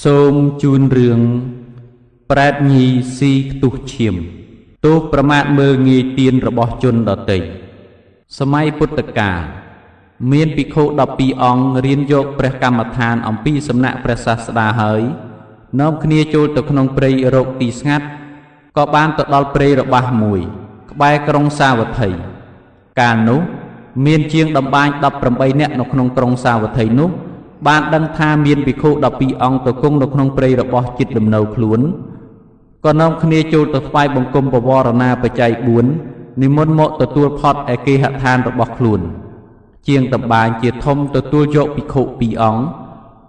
សូមជូនរឿងប្រែតញីស៊ីខ្ទុះឈាមទោសប្រមាថមើលងាយទានរបស់ជនដទៃសម័យពុទ្ធកាលមានភិក្ខុ12អង្គរៀនយកព្រះកម្មដ្ឋានអំពីសំណាក់ព្រះសាស្តាហើយនាំគ្នាចូលទៅក្នុងព្រៃរកទីស្ងាត់ក៏បានទៅដល់ព្រៃរបស់មួយក្បែរក្រុងសាវត្ថីកាលនោះមានជាងដំបាញ18នាក់នៅក្នុងក្រុងសាវត្ថីនោះបានដឹងថាមានភិក្ខុ12អង្គទៅគង់នៅក្នុងព្រៃរបស់ចិត្តលំនៅខ្លួនក៏នាំគ្នាចូលទៅថ្វាយបង្គំបវរណាបច្ច័យ4និមន្តមកទទួលផត់ឯគេហដ្ឋានរបស់ខ្លួនជាងតម្បាញជាធំទទួលយកភិក្ខុ2អង្គ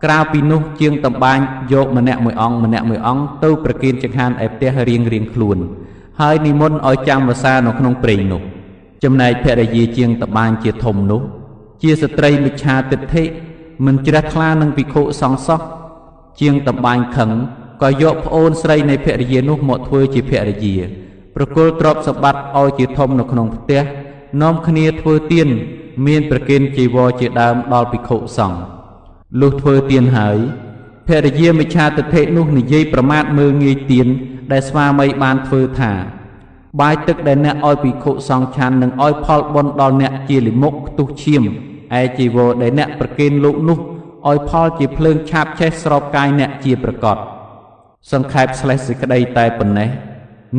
ក្រៅពីនោះជាងតម្បាញយកម្នាក់មួយអង្គទៅប្រគេនចង្ហាន់ឯផ្ទះរៀងខ្លួនហើយនិមន្តឲ្យចាំវសានៅក្នុងព្រៃនោះចំណែកភរិយាជាងតម្បាញជាធំនោះជាស្ត្រីមិច្ឆាទិដ្ឋិមិនជ្រះថ្លានឹងភិក្ខុសង្ឃសោះជាងតម្បាញខឹងក៏យកប្អូនស្រីនៃភរិយានោះមកធ្វើជាភរិយាប្រគល់ទ្រព្យសម្បត្តិឲ្យជាធំនៅក្នុងផ្ទះនាំគ្នាធ្វើទានមានប្រគេនជីវរជាដើមដល់ភិក្ខុសង្ឃលុះធ្វើទានហើយភរិយាមិច្ឆាទិដ្ឋិនោះនិយាយប្រមាថមើលងាយទានដែលស្វាមីបានធ្វើថាបាយទឹកដែលអ្នកឲ្យភិក្ខុសង្ឃឆាន់នឹងឲ្យផលបុណ្យដល់អ្នកជាលិមុខខ្ទុះឈាមឯជីវរដែលអ្នកប្រគេនលោកនោះឲ្យផលជាភ្លើងឆាបឆេះស្របកាយអ្នកជាប្រកបសង្ខេបស្លេះសេចក្តីតែប៉ុណ្ណេះ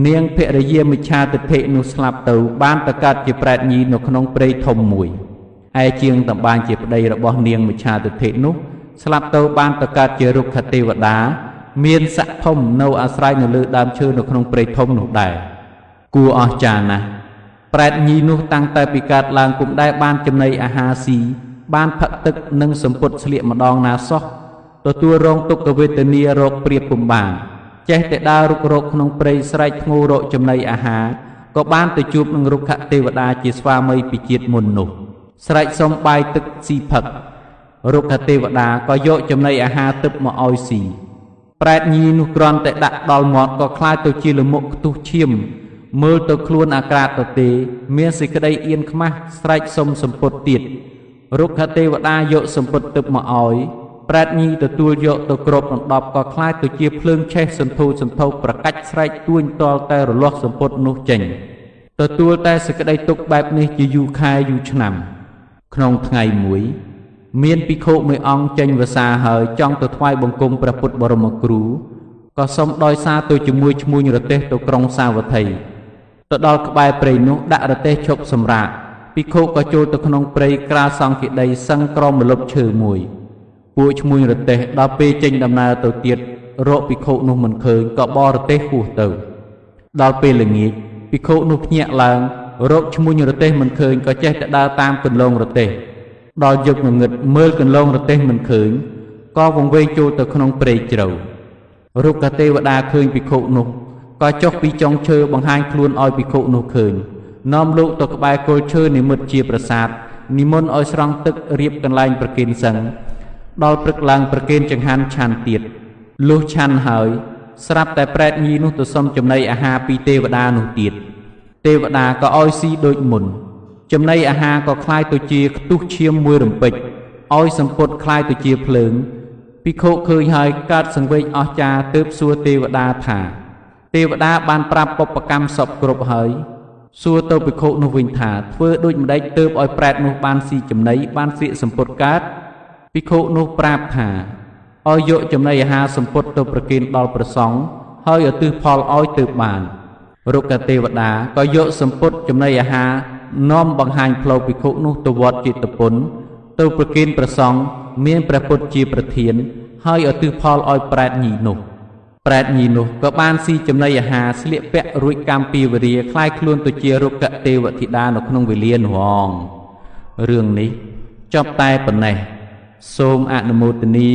នាងភរិយាមិច្ឆាទិដ្ឋិនោះស្លាប់ទៅបានទៅកើតជាប្រែតញីនៅក្នុងព្រៃធំមួយឯជាងតម្បាញជាប្តីរបស់នាងមិច្ឆាទិដ្ឋិនោះស្លាប់ទៅបានទៅកើតជារុក្ខទេវតាមានស័ក្តិធំនៅអាស្រ័យនៅលើដើមឈើនៅក្នុងព្រៃធំនោះដែរគួរអស្ចារ្យណាស់ប្រែតញីនោះតាំងតែពីកើតឡើងពុំដែលបានចំណីអាហារស៊ីបានផឹកទឹកនិងសម្ពុតស្លៀកម្ដងណាសោះទទួលរងទុក្ខវេទនារោគព្រាបពុំបានចេះតែដើររុករកក្នុងព្រៃស្រែកធ្ងោរកចំណីអាហារក៏បានទៅជួបនឹងរុក្ខទេវតាជាស្វាមីពីជាតិមុននោះស្រែកសុំបាយទឹកស៊ីផឹករុក្ខទេវតាក៏យកចំណីអាហារទឹកមកឲ្យស៊ីប្រែតញីនោះគ្រាន់តែដាក់ដល់មាត់ក៏คล้ายទៅជាលមុខខ្ទុះឈាមមើលទៅខ្លួនអាក្រាតទៅទេមានសេចក្តីអៀនខ្មាស់ស្រែកសុំសម្ពុតទៀតរុក្ខទេវតាយកសម្ពុតទឹកមកឲ្យប្រែតញីទទួលយកទៅគ្របដណ្ដប់ក៏คล้ายទៅជាភ្លើងឆេះសន្ធោសន្ធោប្រកាច់ស្រែកទួញតល់តែរលាស់សម្ពុតនោះចេញទទួលតែសេចក្តីទុក្ខបែបនេះជាយូរខែយូរឆ្នាំក្នុងថ្ងៃមួយមានភិក្ខុមួយអង្គចេញវសាហើយចង់ទៅថ្វាយបង្គំព្រះពុទ្ធបរមគ្រូក៏សុំដោយសារទៅជាមួយឈ្មួញរទេះទៅក្រុងសាវត្ថីទៅដល់ក្បែរព្រៃនោះដាក់រទេះឈប់សម្រាកភិក្ខុក៏ចូលទៅក្នុងព្រៃក្រាលសង្ឃិដីសឹងក្រមម្លប់ឈើមួយពួកឈ្មួញរទេះដល់ពេលចេញដំណើរទៅទៀតរកភិក្ខុនោះមិនឃើញក៏បររទេះហួសទៅដល់ពេលល្ងាចភិក្ខុនោះភ្ញាក់ឡើងរកឈ្មួញរទេះមិនឃើញក៏ចេះតែដើរតាមគន្លងរទេះដល់យប់ងងឹតមើលគន្លងរទេះមិនឃើញក៏វង្វេងចូលទៅក្នុងព្រៃជ្រៅរុក្ខទេវតាឃើញភិក្ខុនោះក៏ចុះពីចុងឈើបង្ហាញខ្លួនឲ្យភិក្ខុនោះឃើញនាំលោកទៅក្បែរគល់ឈើនិមិត្តជាប្រាសាទនិមន្តឲ្យស្រង់ទឹករៀបកន្លែងប្រគេនសឹងដល់ព្រឹកឡើងប្រគេនចង្ហាន់ឆាន់ទៀតលុះឆាន់ហើយស្រាប់តែប្រែតញីនោះទៅសុំចំណីអាហារពីទេវតានោះទៀតទេវតាក៏ឲ្យស៊ីដូចមុនចំណីអាហារក៏คล้ายទៅជាខ្ទុះឈាមមួយរំពេចឲ្យសម្ពុតคล้ายទៅជាភ្លើងភិក្ខុឃើញហើយកើតសង្វេគអស្ចារ្យទើបសួរទេវតាថាទេវតាបានប្រាប់បុព្វកម្មសពគ្រប់ហើយសួរទៅភិក្ខុនោះវិញថាធ្វើដូចម្ដេចទើបឲ្យប្រែតនោះបានស៊ីចំណីបានស្លៀកសម្ពុតកើតភិក្ខុនោះប្រាប់ថាឲ្យយកចំណីអាហារសម្ពុតទៅប្រគេនដល់ព្រះសង្ឃហើយឧទ្ទិសផលឲ្យទើបបានរុក្ខទេវតាក៏យកសម្ពុតចំណីអាហារនាំបង្ហាញផ្លូវភិក្ខុនោះទៅវត្តចេតពុនទៅប្រគេនព្រះសង្ឃមានព្រះពុទ្ធជាប្រធានហើយឧទ្ទិសផលឲ្យប្រែតញីនោះក៏បានស៊ីចំណីអាហារស្លៀកពាក់រួចកម្មពីវេរាคล้ายខ្លួនទៅជារុក្ខទេវធីតានៅក្នុងវេលានោះងរឿងនេះចប់តែប៉ុណ្ណេះសូមអនុមោទនា